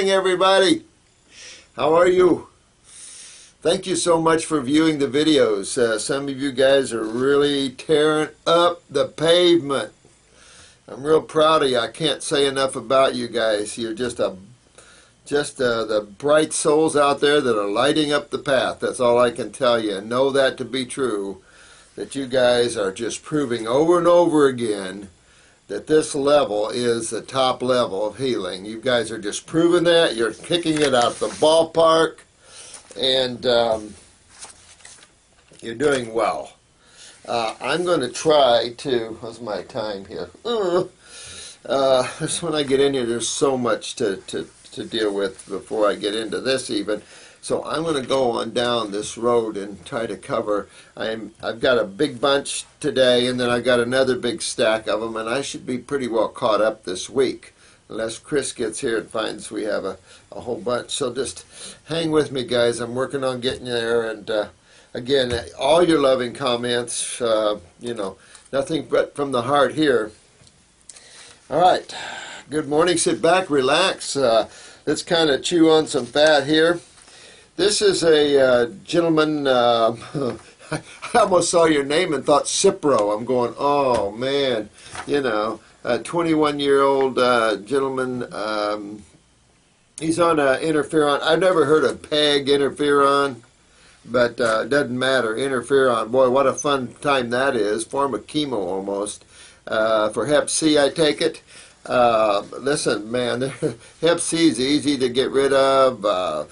morning, everybody. How are you? Thank you so much for viewing the videos. Some of you guys are really tearing up the pavement. I'm real proud of you. I can't say enough about you guys. You're just the bright souls out there that are lighting up the path. That's all I can tell you. And know that to be true, that you guys are just proving over and over again that this level is the top level of healing. You guys are just proving that. You're kicking it out the ballpark, and you're doing well. I'm going to try to, what's my time here? Just when I get in here, there's so much to deal with before I get into this even. So I'm going to go on down this road and try to cover. I've got a big bunch today, and then I've got another big stack of them, and I should be pretty well caught up this week, unless Chris gets here and finds we have a whole bunch. So just hang with me, guys. I'm working on getting there, and again, all your loving comments, you know, nothing but from the heart here. All right. Good morning. Sit back, relax. Let's kind of chew on some fat here. This is a gentleman, I almost saw your name and thought Cipro. I'm going, oh man, you know, a 21-year-old gentleman. He's on interferon. I've never heard of Peginterferon, but it doesn't matter. Interferon, boy, what a fun time that is. Form of chemo almost. For Hep C, I take it. Listen, man, Hep C is easy to get rid of.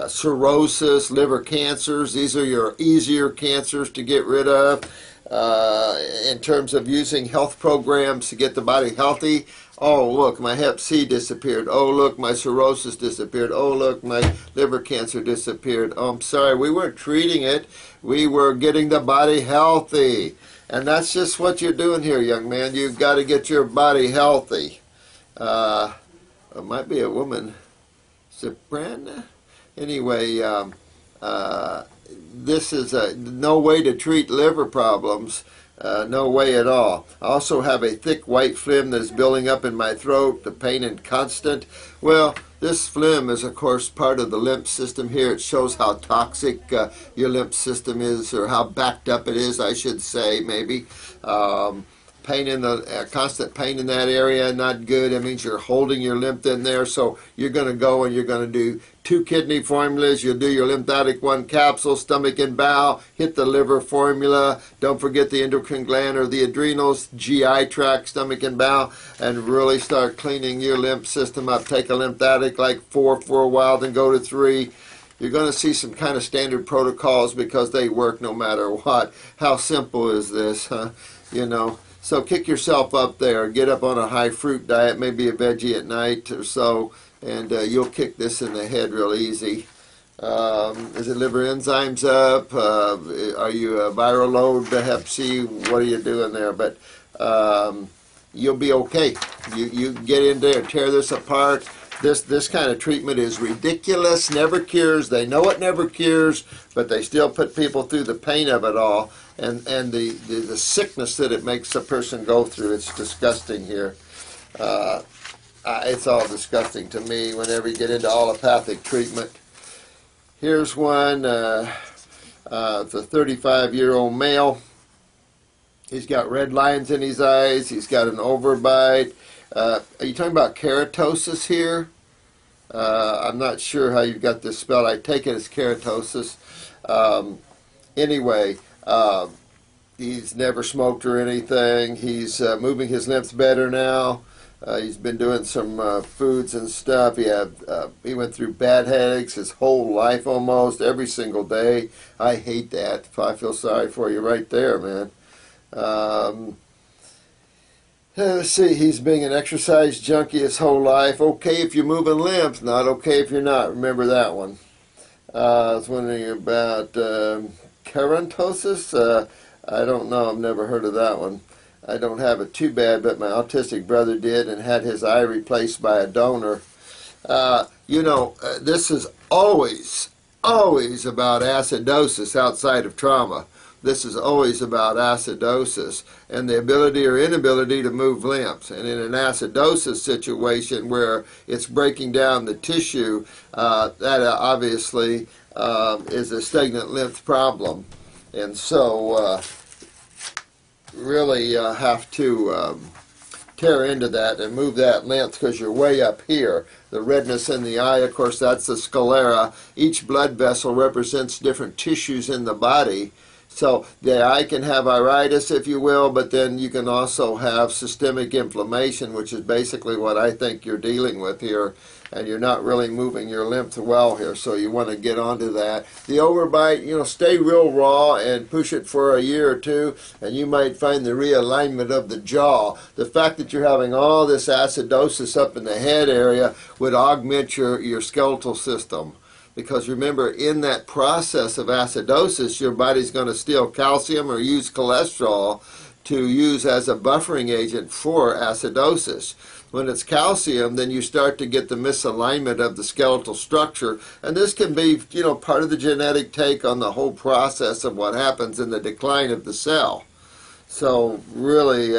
Cirrhosis, liver cancers, these are your easier cancers to get rid of. In terms of using health programs to get the body healthy, oh look, my Hep C disappeared. Oh look, my cirrhosis disappeared. Oh look, my liver cancer disappeared. Oh, I'm sorry, we weren't treating it. We were getting the body healthy. And that's just what you're doing here, young man. You've got to get your body healthy. It might be a woman. Soprano? Anyway, this is no way to treat liver problems. No way at all. I also have a thick white phlegm that is building up in my throat, the pain and constant. Well, this phlegm is, of course, part of the lymph system here. It shows how toxic your lymph system is, or how backed up it is, I should say, maybe. Pain in the constant pain in that area, not good. It means you're holding your lymph in there. So you're going to go and you're going to do 2 kidney formulas. You'll do your lymphatic 1 capsule, stomach and bowel. Hit the liver formula. Don't forget the endocrine gland or the adrenals, GI tract, stomach and bowel, and really start cleaning your lymph system up. Take a lymphatic like 4 for a while, then go to 3. You're going to see some kind of standard protocols because they work no matter what. How simple is this, huh? You know. So kick yourself up there. Get up on a high fruit diet, maybe a veggie at night or so, and you'll kick this in the head real easy. Is it liver enzymes up? Are you a viral load to Hep C? What are you doing there? But you'll be okay. You get in there, tear this apart. This kind of treatment is ridiculous, never cures. They know it never cures, but they still put people through the pain of it all and the sickness that it makes a person go through. It's disgusting here. It's all disgusting to me whenever you get into allopathic treatment. Here's one. It's a 35-year-old male. He's got red lines in his eyes. He's got an overbite. Are you talking about keratosis here? I'm not sure how you've got this spelled. I take it as keratosis. Anyway, he's never smoked or anything. He's moving his lymphs better now. He's been doing some foods and stuff. He went through bad headaches his whole life almost, every single day. I hate that. I feel sorry for you right there, man. Let's see, he's being an exercise junkie his whole life. Okay if you're moving lymph, not okay if you're not. Remember that one. I was wondering about keratosis. I don't know. I've never heard of that one. I don't have it too bad, but my autistic brother did and had his eye replaced by a donor. You know, this is always about acidosis outside of trauma. this is always about acidosis and the ability or inability to move lymph. And in an acidosis situation where it's breaking down the tissue, that obviously is a stagnant lymph problem. And so really have to tear into that and move that lymph, because you're way up here. The redness in the eye, of course, that's the sclera. Each blood vessel represents different tissues in the body. So the eye can have iritis, if you will, but then you can also have systemic inflammation, which is basically what I think you're dealing with here. And you're not really moving your lymph well here, so you want to get onto that. The overbite, you know, stay real raw and push it for a year or two, and you might find the realignment of the jaw. The fact that you're having all this acidosis up in the head area would augment your skeletal system. Because remember, in that process of acidosis, your body's going to steal calcium or use cholesterol to use as a buffering agent for acidosis. When it's calcium, then you start to get the misalignment of the skeletal structure, and this can be, you know, part of the genetic take on the whole process of what happens in the decline of the cell. So really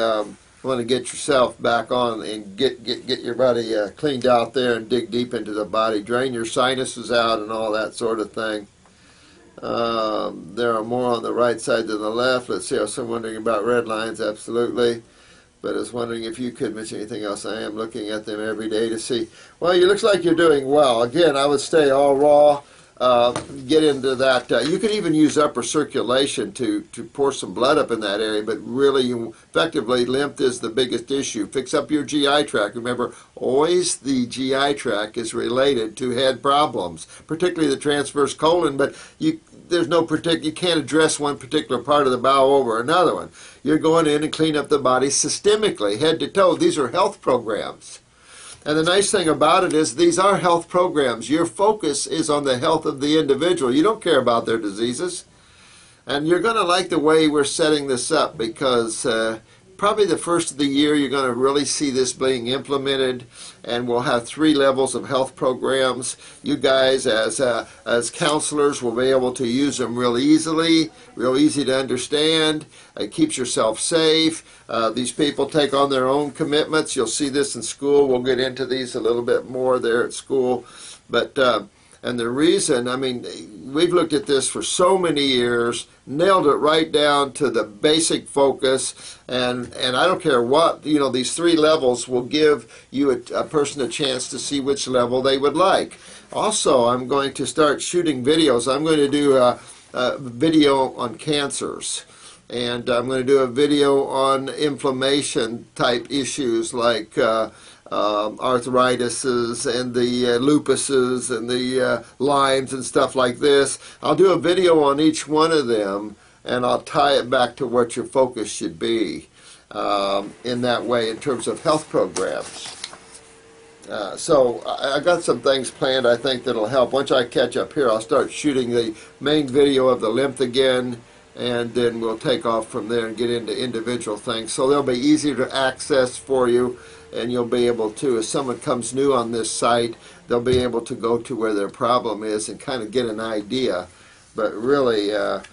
want to get yourself back on and get your body cleaned out there and dig deep into the body, drain your sinuses out and all that sort of thing. There are more on the right side than the left. Let's see, I was wondering about red lines, absolutely. But I was wondering if you could mention anything else. I am looking at them every day to see. Well, it looks like you're doing well. Again, I would stay all raw. Get into that. You can even use upper circulation to pour some blood up in that area, but really, effectively, lymph is the biggest issue. Fix up your GI tract. Remember, always the GI tract is related to head problems, particularly the transverse colon, but there's no you can't address one particular part of the bowel over another one. You're going in and clean up the body systemically, head to toe. These are health programs. And the nice thing about it is these are health programs. Your focus is on the health of the individual. You don't care about their diseases. And you're going to like the way we're setting this up, because probably the first of the year you're going to really see this being implemented, and we'll have 3 levels of health programs. You guys as counselors will be able to use them real easily, real easy to understand. It keeps yourself safe. These people take on their own commitments. You'll see this in school. We'll get into these a little bit more there at school. But and the reason, I mean, we've looked at this for so many years, nailed it right down to the basic focus, and I don't care what, you know, these 3 levels will give you a person a chance to see which level they would like. Also, I'm going to start shooting videos. I'm going to do a video on cancers, and I'm going to do a video on inflammation type issues like arthritises and the lupuses and the Lymes and stuff like this. I'll do a video on each one of them, and I'll tie it back to what your focus should be in that way in terms of health programs. So I got some things planned, I think, that'll help. Once I catch up here, I'll start shooting the main video of the lymph again, and then we'll take off from there and get into individual things. So they'll be easier to access for you, and you'll be able to, if someone comes new on this site, they'll be able to go to where their problem is and kind of get an idea. But really, the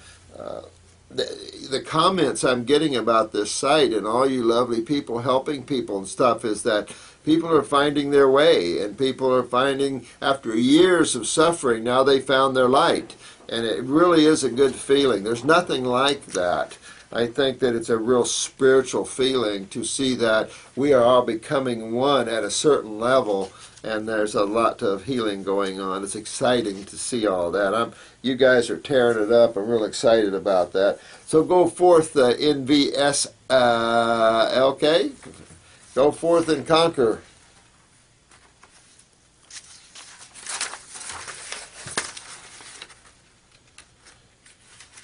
comments I'm getting about this site and all you lovely people helping people and stuff is that people are finding their way, and people are finding, after years of suffering, now they found their light. And it really is a good feeling. There's nothing like that. I think that it's a real spiritual feeling to see that we are all becoming one at a certain level, and there's a lot of healing going on. It's exciting to see all that. You guys are tearing it up. I'm real excited about that. So go forth, NVSLK. Go forth and conquer.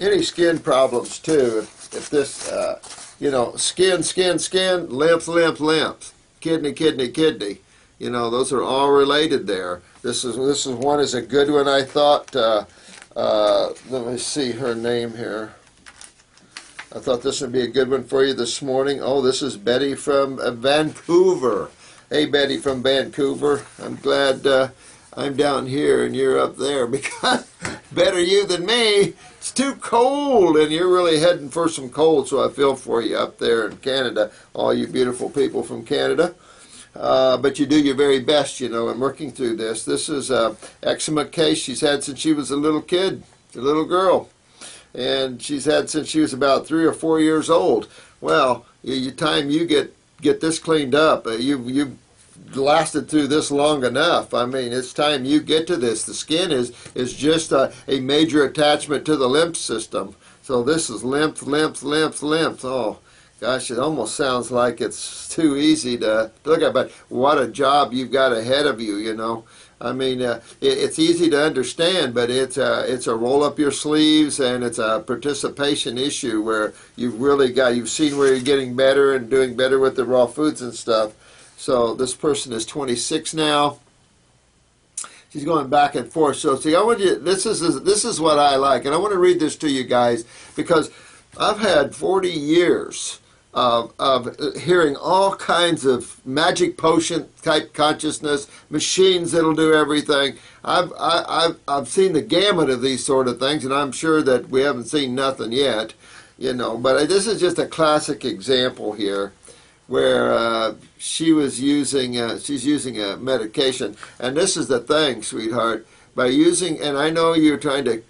Any skin problems too. If this, you know, skin, lymph, kidney, you know, those are all related there. This is one is a good one, I thought. Let me see her name here. I thought this would be a good one for you this morning. Oh, this is Betty from Vancouver. Hey, Betty from Vancouver. I'm glad I'm down here and you're up there, because better you than me. it's too cold, and you're really heading for some cold, so I feel for you up there in Canada, all you beautiful people from Canada. But you do your very best, you know, in working through this. This is an eczema case she's had since she was a little kid, a little girl. And she's had since she was about 3 or 4 years old. Well, time you get this cleaned up, you've lasted through this long enough. I mean, it's time you get to this. The skin is just a major attachment to the lymph system. So this is lymph. Oh, gosh, it almost sounds like it's too easy to look at, but what a job you've got ahead of you, you know. I mean, it's easy to understand, but it's a roll up your sleeves, and it's a participation issue where you've seen where you're getting better and doing better with the raw foods and stuff. So this person is 26 now. She's going back and forth. So see, I want you. This is what I like, and I want to read this to you guys because I've had 40 years of hearing all kinds of magic potion type consciousness, machines that'll do everything. I've seen the gamut of these sort of things, and I'm sure that we haven't seen nothing yet, you know. But this is just a classic example here, where she's using a medication, and this is the thing, sweetheart. By using, and I know you're trying to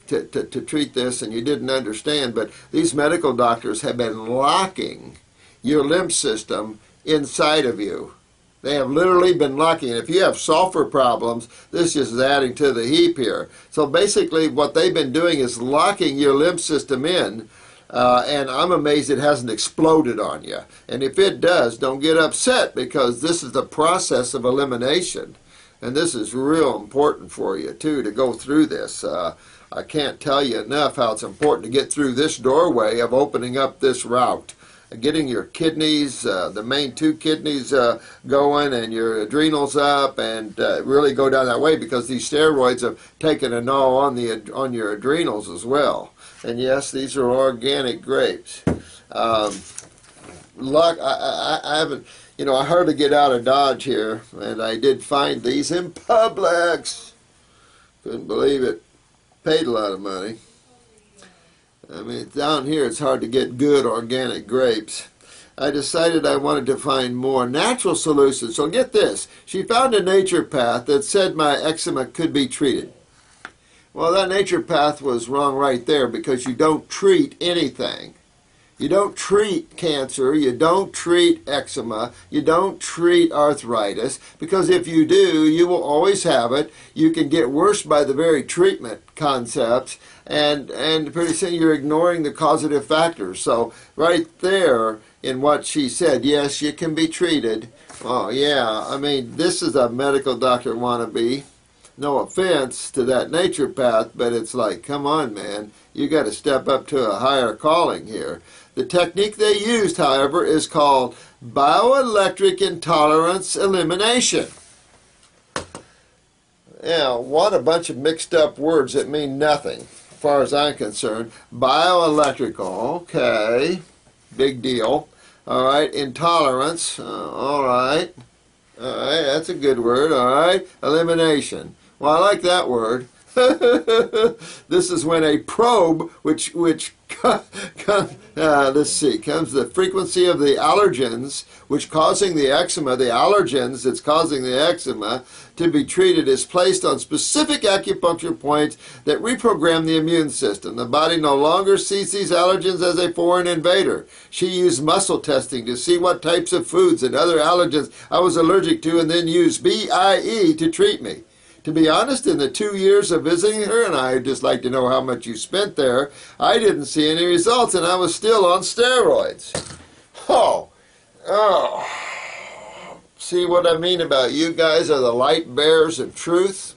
treat this, and you didn't understand, but these medical doctors have been locking your lymph system inside of you. They have literally been locking. If you have sulfur problems, this is adding to the heap here. So basically what they've been doing is locking your lymph system in, and I'm amazed it hasn't exploded on you. And if it does, don't get upset, because this is the process of elimination. And this is real important for you, too, to go through this. I can't tell you enough how it's important to get through this doorway of opening up this route. Getting your kidneys, the main 2 kidneys going, and your adrenals up, and really go down that way, because these steroids have taken a toll on your adrenals as well. And yes, these are organic grapes. I haven't, you know, I hardly get out of Dodge here, and I did find these in Publix. Couldn't believe it. Paid a lot of money. I mean, down here it's hard to get good organic grapes. I decided I wanted to find more natural solutions. So get this. She found a nature path that said my eczema could be treated. Well, that nature path was wrong right there, because you don't treat anything. You don't treat cancer, you don't treat eczema, you don't treat arthritis, because if you do, you will always have it. You can get worse by the very treatment concepts, and pretty soon you're ignoring the causative factors. So right there in what she said, yes, you can be treated. Oh yeah, I mean, this is a medical doctor wannabe. No offense to that nature path, but it's like, come on, man, you got to step up to a higher calling here. The technique they used, however, is called bioelectric intolerance elimination. Yeah, what a bunch of mixed up words that mean nothing, as far as I'm concerned. Bioelectrical, okay, big deal. All right, intolerance, all right, that's a good word, all right. Elimination, well, I like that word. This is when a probe, which let's see, comes the frequency of the allergens, which causing the eczema, the allergens that's causing the eczema to be treated, is placed on specific acupuncture points that reprogram the immune system. The body no longer sees these allergens as a foreign invader. She used muscle testing to see what types of foods and other allergens I was allergic to, and then used BIE to treat me. To be honest, in the 2 years of visiting her, and I'd just like to know how much you spent there, I didn't see any results, and I was still on steroids. Oh. See what I mean about you guys are the light bearers of truth?